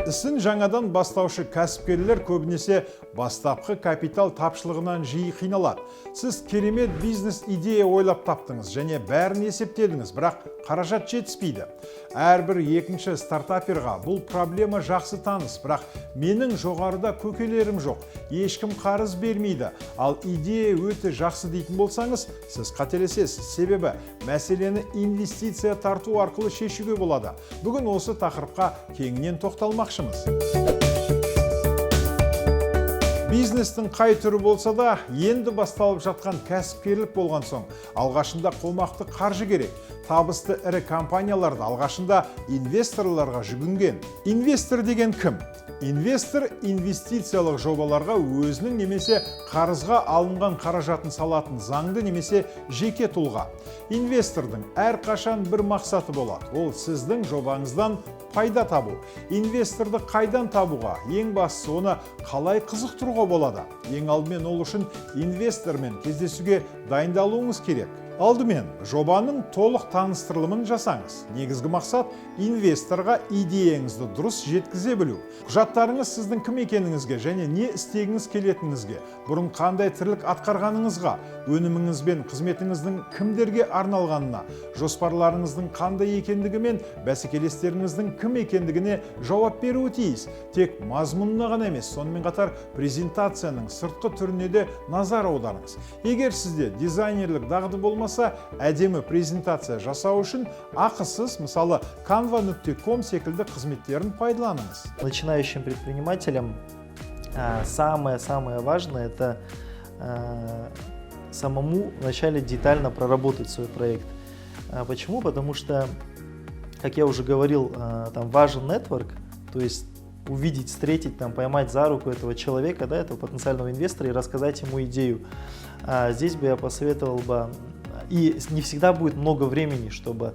Ісін жаңадан бастаушы кәсіпкерлер көбінесе бастапқы капитал тапшылығынан жиі қиналады. Сіз керемет бизнес идея ойлап таптыңыз және бәрін есептедіңіз, бірақ қаражат жетіспейді. Әрбір екінші стартаперға бұл проблема жақсы таныс, бірақ менің жоғарыда көкелерім жоқ, ешкім қарыз бермейді, ал идея өте жақсы дейтін болсаңыз, сіз қателесесіз. Себебі мәселені инвестиция тарту арқылы шешуге болады. Бүгін осы тақырыпқа кеңінен тоқталмақшымыз. Бизнестің қай түрі болса да, енді басталып жатқан кәсіпкерлік болған соң, алғашында қомақты қаржы керек. Табысты ірі компанияларды алғашында инвесторларға жүгінген. Инвестор деген кім? Инвестор инвестициялық жобаларға өзінің немесе қарызға алынған қаражатын салатын заңды немесе жеке тұлға. Инвестордың әрқашан бір мақсаты болады. Ол сіздің жобаңыздан пайда табу. Инвесторды қайдан табуға? Ең бастысы оны қалай қызықтыруға болады? Ең алдымен ол үшін инвестормен кездесуге дайындалуыңыз керек. Алдымен жобаның толық таныстырылымын жасаңыз. Негізгі мақсат инвесторға идеяңызды дұрыс жеткізе білу. Құжаттарыңыз сіздің кім екеніңізге және не істегіңіз келетініңізге, бұрын қандай тірлік атқарғаныңызға, өніміңіз бен қызметіңіздің кімдерге арналғанына, жоспарларыңыздың қандай екендігі мен бәсекелестеріңіздің кім екендігіне жауап беруі тиіс. Тек мазмұнына ғана емес, сонымен қатар презентацияның сыртқы түріне де назар аударыңыз. Егер сізде дизайнерлік дағды болмаса, әдемі презентация жасау үшін ақысыз, мысалы canva.com секілді қызметтерін пайдаланыңыз. Начинающим предпринимателям самое важное — это самому вначале детально проработать свой проект. Почему? Потому что, как я уже говорил, там важен нетворк, то есть увидеть, встретить, там, поймать за руку этого человека, да, этого потенциального инвестора и рассказать ему идею. Здесь бы я посоветовал бы, и не всегда будет много времени, чтобы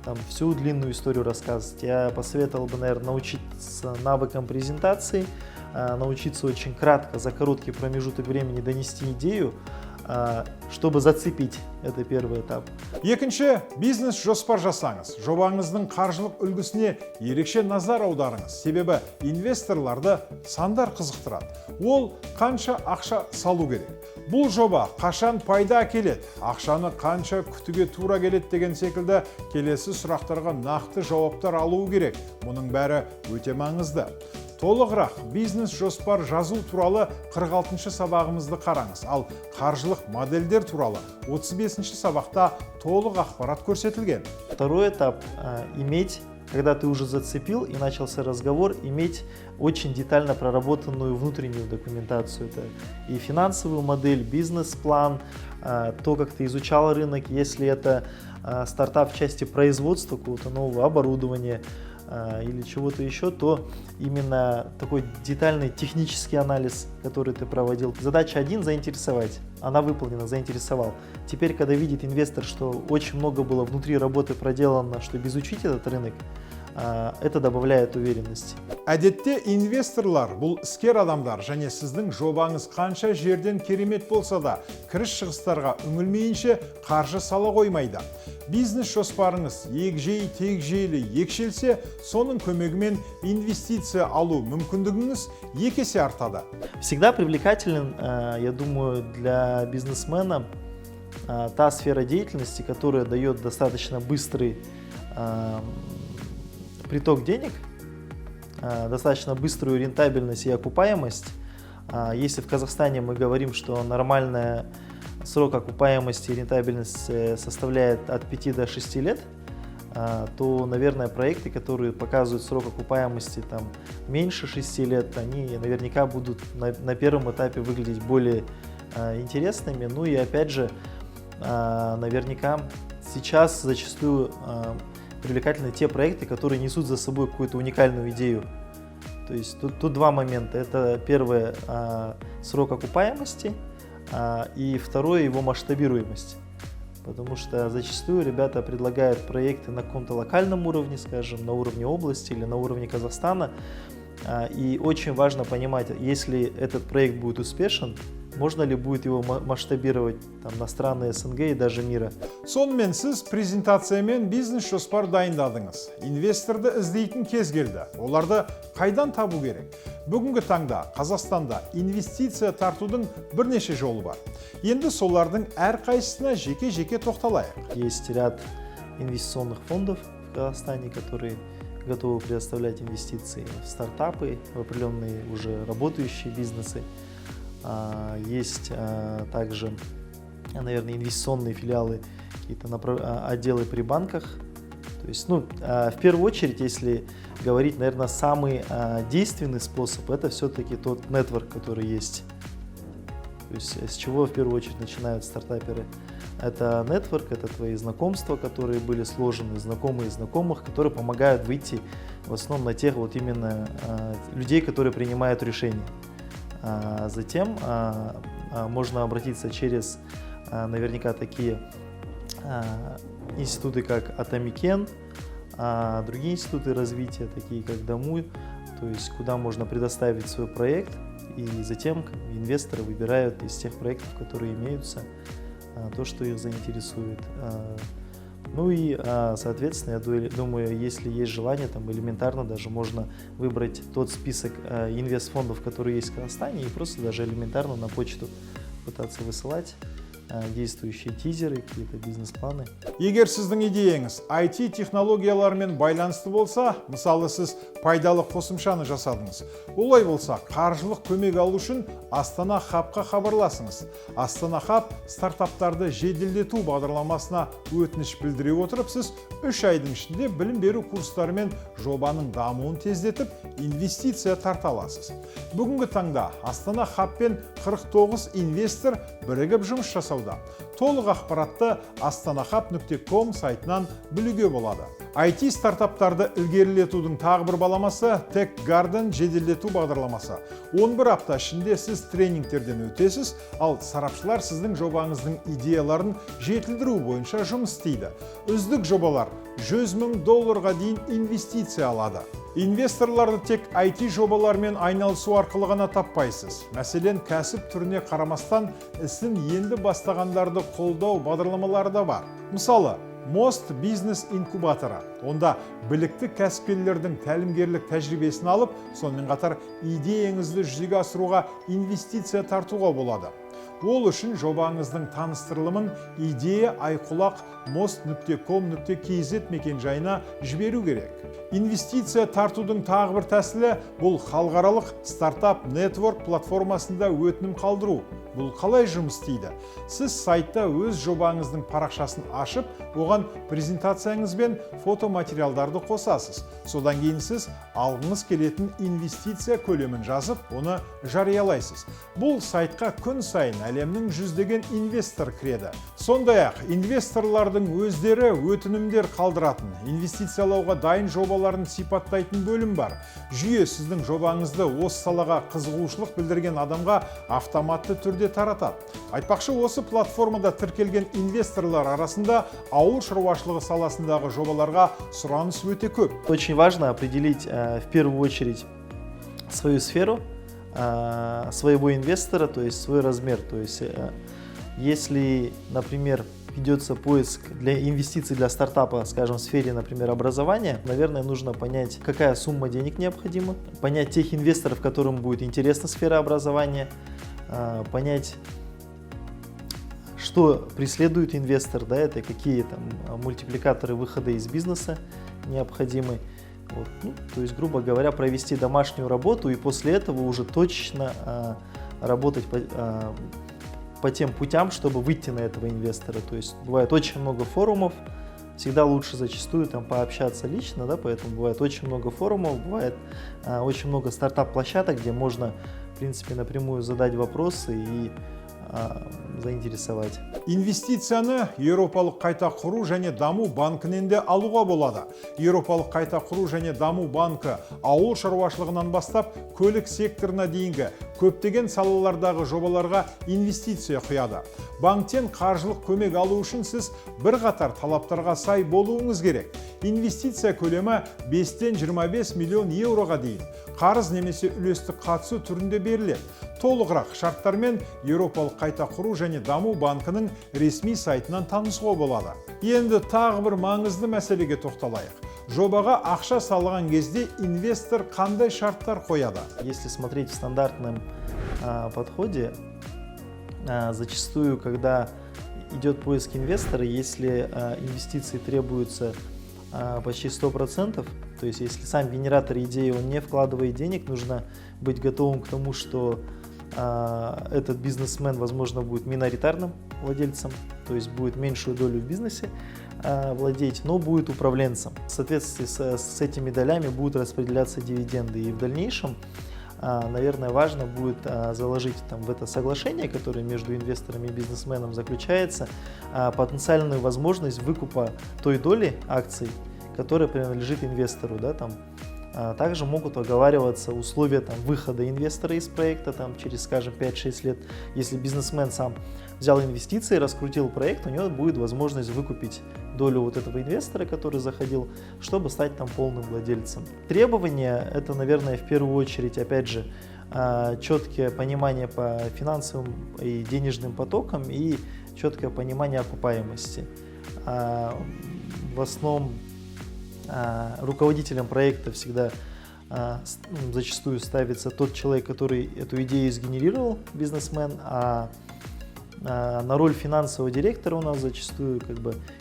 там всю длинную историю рассказывать. Я посоветовал бы, наверное, научиться навыкам презентации, научиться очень кратко, за короткий промежуток времени донести идею, чтобы зацепить. Это первый этап. Екінші, бизнес жоспар жасаңыз. Жобаңыздың қаржылық үлгісіне ерекше назар аударыңыз. Себебі инвесторларды сандар қызықтырады. Ол қанша ақша салу керек? Бұл жоба қашан пайда келеді? Ақшаны қанша күтуге тура келеді деген секілді келесі сұрақтарға нақты жауаптар алу керек. Мұның бәрі өте маңызды. Толығырақ бизнес жоспар жазу туралы 46-шы сабағымызды қараңыз, ал қаржылық модельдер туралы 35-ші сабақта толық ақпарат көрсетілген. Второй этап – иметь, когда ты уже зацепил и начался разговор, иметь очень детально проработанную внутреннюю документацию. Это и финансовую модель, бизнес-план, то, как ты изучал рынок, если это стартап в части производства какого-то нового оборудования, или чего-то еще, то именно такой детальный технический анализ, который ты проводил. Задача 1 – заинтересовать. Она выполнена, заинтересовал. Теперь, когда видит инвестор, что очень много было внутри работы проделано, чтобы изучить этот рынок, это добавляет уверенности. Әдетте инвесторлар бұл іскер адамдар және сіздің жобаңыз қанша жерден керемет болса да, кіріс шығыстарға үңілмейінше қаржы сала қоймайды. Бизнес жоспарыңыз егжей-тегжейлі екшелсе, соның көмегімен инвестиция алу мүмкіндігіңіз 2 есе артады. Всегда привлекателен, я думаю, для бизнесмена та сфера деятельности, которая дает достаточно быстрый приток денег, достаточно быструю рентабельность и окупаемость. Если в Казахстане мы говорим, что нормальная срок окупаемости и рентабельности составляет от 5 до 6 лет, то, наверное, проекты, которые показывают срок окупаемости там, меньше 6 лет, они наверняка будут на первом этапе выглядеть более интересными. Ну и опять же, наверняка сейчас зачастую привлекательны те проекты, которые несут за собой какую-то уникальную идею. То есть тут два момента. Это первое – срок окупаемости, и второе – его масштабируемость. Потому что зачастую ребята предлагают проекты на каком-то локальном уровне, скажем, на уровне области или на уровне Казахстана. И очень важно понимать, если этот проект будет успешен, можно ли будет его масштабировать там, на страны СНГ и даже мира. Сонымен сіз презентациямен бизнес жоспар дайындадыңыз. Инвесторды іздейтін кез келді. Оларды қайдан табу керек? Бүгінгі таңда Қазақстанда инвестиция тартудың бірнеше жолы бар. Енді солардың әрқайсысына жеке-жеке тоқталайық. Есть ряд инвестиционных фондов в Казахстане, которые готовы предоставлять инвестиции в стартапы, в определенные уже работающие бизнесы. Есть также, наверное, инвестиционные филиалы, какие-то отделы при банках. То есть, в первую очередь, если говорить, наверное, самый действенный способ, это все-таки тот нетворк, который есть. То есть, с чего в первую очередь начинают стартаперы? Это нетворк, это твои знакомства, которые были сложены, знакомые знакомых, которые помогают выйти в основном на тех вот именно людей, которые принимают решения. Затем можно обратиться через наверняка такие институты, как Атамикен, другие институты развития, такие как Дому, то есть куда можно предоставить свой проект, и затем инвесторы выбирают из тех проектов, которые имеются, то, что их заинтересует. Ну и, соответственно, я думаю, если есть желание, там элементарно даже можно выбрать тот список инвестфондов, которые есть в Казахстане, и просто даже элементарно на почту пытаться высылать действующие тизеры, какие-то бизнес-планы. Егер сіздің идеяңыз IT технологиялармен байланысты болса, мысалы сіз пайдалы қосымшаны жасадыңыз. Олай болса, қаржылық көмек алу үшін Астана Хабқа хабарласыңыз. Астана Хаб стартаптарды жеделдету бағдарламасына өтініш білдіре отырып, сіз 3 айдың ішінде білім беру курстары мен жобаның дамуын тездетіп, инвестиция тарта аласыз. Бүгінгі таңда Астана Хабпен 49 инвестор бірігіп жұмыс жасауда. Толық ақпаратты astanahub.com сайтынан білуге болады. IT стартаптарды ілгерілетудің тағы бір баламасы Tech Garden жеделдету бағдарламасы. 11 апта ішінде сіз тренингтерден өтесіз, ал сарапшылар сіздің жобаңыздың идеяларын жетілдіру бойынша жұмыс істейді. Үздік жобалар $100,000 дейін инвестиция алады. Инвесторларды тек IT жобалармен айналысу арқылы ғана таппайсыз. Мәселен, кәсіп түріне қарамастан ісін енді бастағандарды қолдау бағдарламалары да бар. Мысалы, Most Business инкубаторы. Онда білікті кәсіпкерлердің тәлімгерлік тәжірибесін алып, сонымен қатар идеяңызды жүзеге асыруға инвестиция тартуға болады. Ол үшін жобаңыздың таныстырылымын идея айқұлақ most.com.kz мекенжайына жіберу керек. Инвестиция тартудың тағы бір тәсілі бұл халықаралық стартап нетворк платформасында өтінім қалдыру. Бұл қалай жұмыс істейді? Сіз сайтта өз жобаңыздың парақшасын ашып, оған презентацияңыз бен фотоматериалдарды қосасыз. Содан кейін сіз алғыңыз келетін инвестиция көлемін жазып, оны жариялайсыз. Бұл сайтқа күн сайын әлемнің жүздеген инвестор кіреді. Сондай-ақ инвесторлардың өздері өтінімдер қалдыратын, инвестициялауға дайын жобаларын сипаттайтын бөлім бар. Жүйе сіздің жобаңызды осы салаға қызығушылық білдірген адамға автоматты түрде таратады. Айтпақшы, осы платформада тіркелген инвесторлар арасында ауыл шаруашылығы саласындағы жобаларға сұраныс өте көп. Очень важно определить в первую очередь свою сферу, своего инвестора, то есть свой размер. То есть если, например, ведется поиск для инвестиций для стартапа, скажем, в сфере, например, образования, наверное, нужно понять, какая сумма денег необходима, понять тех инвесторов, которым будет интересна сфера образования, понять, что преследует инвестор, да, это какие там мультипликаторы выхода из бизнеса необходимы. Вот, то есть, грубо говоря, провести домашнюю работу и после этого уже точно работать по тем путям, чтобы выйти на этого инвестора. То есть бывает очень много форумов, всегда лучше зачастую там пообщаться лично, да, поэтому бывает очень много форумов, бывает очень много стартап-площадок, где можно, в принципе, напрямую задать вопросы и заинтересовать. Инвестицияны Еуропалық қайта құру және даму банкінен де алуға болады. Еуропалық қайта құру және даму банкі ауыл шаруашылығынан бастап көлік секторына дейінгі көптеген салалардағы жобаларға инвестиция құяды. Банктен қаржылық көмек алу үшін сіз бірқатар талаптарға сай болуыңыз керек. Инвестиция көлемі 5-тен 25 миллион еуроға дейін қарыз немесе үлестік қатысу түрінде беріледі. Толығырақ шарттармен Еуропалық қайта құру және даму банкінің ресми сайтынан танысуға болады. Енді тағы бір маңызды мәселеге тоқталайық. Жобаға ақша салған кезде инвестор қандай шарттар қояды? Если смотреть в стандартном подходе, зачастую, когда идет поиск инвестора, если инвестиции требуются почти 100%, то есть если сам генератор идеи он не вкладывает денег, нужно быть готовым к тому, что этот бизнесмен, возможно, будет миноритарным владельцем, то есть будет меньшую долю в бизнесе владеть, но будет управленцем. В соответствии с этими долями будут распределяться дивиденды. И в дальнейшем, наверное, важно будет заложить в это соглашение, которое между инвесторами и бизнесменом заключается, потенциальную возможность выкупа той доли акций, которая принадлежит инвестору. Также могут оговариваться условия выхода инвестора из проекта через, скажем, 5-6 лет. Если бизнесмен сам взял инвестиции, раскрутил проект, у него будет возможность выкупить долю вот этого инвестора, который заходил, чтобы стать полным владельцем. Требования – это, наверное, в первую очередь, опять же, четкое понимание по финансовым и денежным потокам и четкое понимание окупаемости. В основном руководителем проекта всегда зачастую ставится тот человек, который эту идею сгенерировал, бизнесмен, а на роль финансового директора у нас зачастую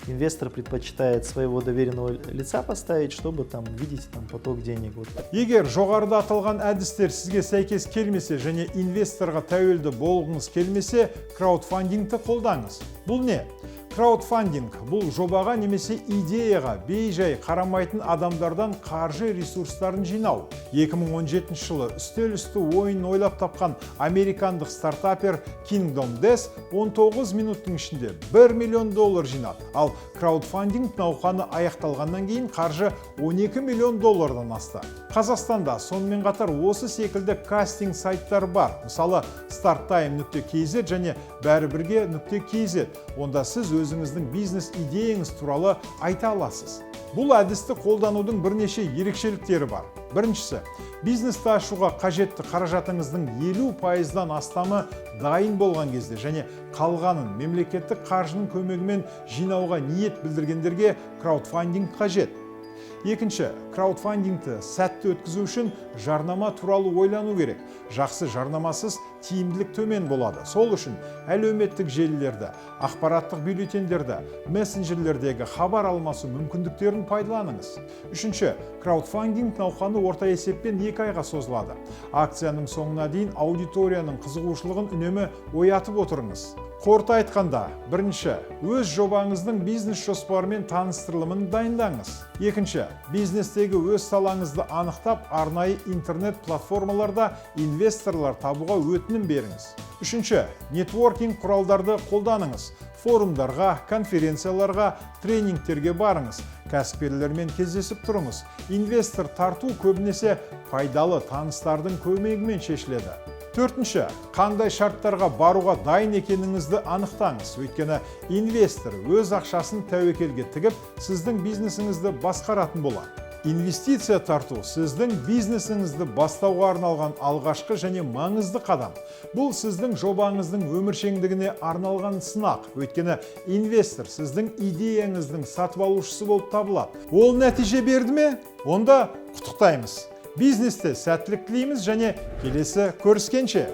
инвестор предпочитает своего доверенного лица поставить, чтобы видеть поток денег. Егер жоғарыда аталған әдістер сізге сәйкес келмесе және инвесторға тәуелді болғыңыз келмесе, краудфандингті қолдаңыз. Бұл не? Краудфандинг – бұл жобаға немесе идеяға бей-жай қарамайтын адамдардан қаржы ресурстарын жинау. 2017 жылы үстел үсті ойын ойлап тапқан американдық стартапер Kingdom Death 19 минуттың ішінде $1 миллион жинады. Ал краудфандинг науқаны аяқталғаннан кейін қаржы $12 миллион асты. Қазақстанда сонымен қатар осы секілді кастинг сайттар бар. Мысалы, starttime.kz және бәрібірге.kz. Онда сіз өзіңіздің бизнес идеяңыз туралы айта аласыз. Бұл әдісті қолданудың бірнеше ерекшеліктері бар. Біріншісі, бизнесті ашуға қажетті қаражатыңыздың 50%-дан астамы дайын болған кезде және қалғанын мемлекеттік қаржының көмегімен жинауға ниет білдіргендерге краудфандинг қажет. Екінші, краудфандингті сәтті өткізу үшін жарнама туралы ойлану керек. Жақсы жарнамасыз тиімділік төмен болады. Сол үшін әлеуметтік желілерді, ақпараттық бюллетендерді, мессенджерлердегі хабар алмасу мүмкіндіктерін пайдаланыңыз. Үшінші, краудфандинг науқаны орта есеппен 2 айға созылады. Акцияның соңына дейін аудиторияның қызығушылығын үнемі оятып отырыңыз. Қорыта айтқанда, бірінші, өз жобаңыздың бизнес жоспарымен таныстырылымын дайындаңыз. Екінші, бизнестегі өз салаңызды анықтап, арнайы интернет платформаларда инвесторлар табуға өтінім беріңіз. Үшінші, нетворкинг құралдарды қолданыңыз. Форумдарға, конференцияларға, тренингтерге барыңыз. Кәсіпкерлермен кездесіп тұрыңыз. Инвестор тарту көбінесе пайдалы таныстардың көмегімен шешіледі. Төртінші, қандай шарттарға баруға дайын екеніңізді анықтаңыз. Өйткені инвестор өз ақшасын тәуекелге тігіп, сіздің бизнесіңізді басқаратын болады. Инвестиция тарту сіздің бизнесіңізді бастауға арналған алғашқы және маңызды қадам. Бұл сіздің жобаңыздың өміршеңдігіне арналған сынақ. Өйткені инвестор сіздің идеяңыздың сатып алушысы болып табылады. Ол нәтиже берді ме? Онда құттықтаймыз. Бизнесте сәттілік тілейміз және келесі көріскенше.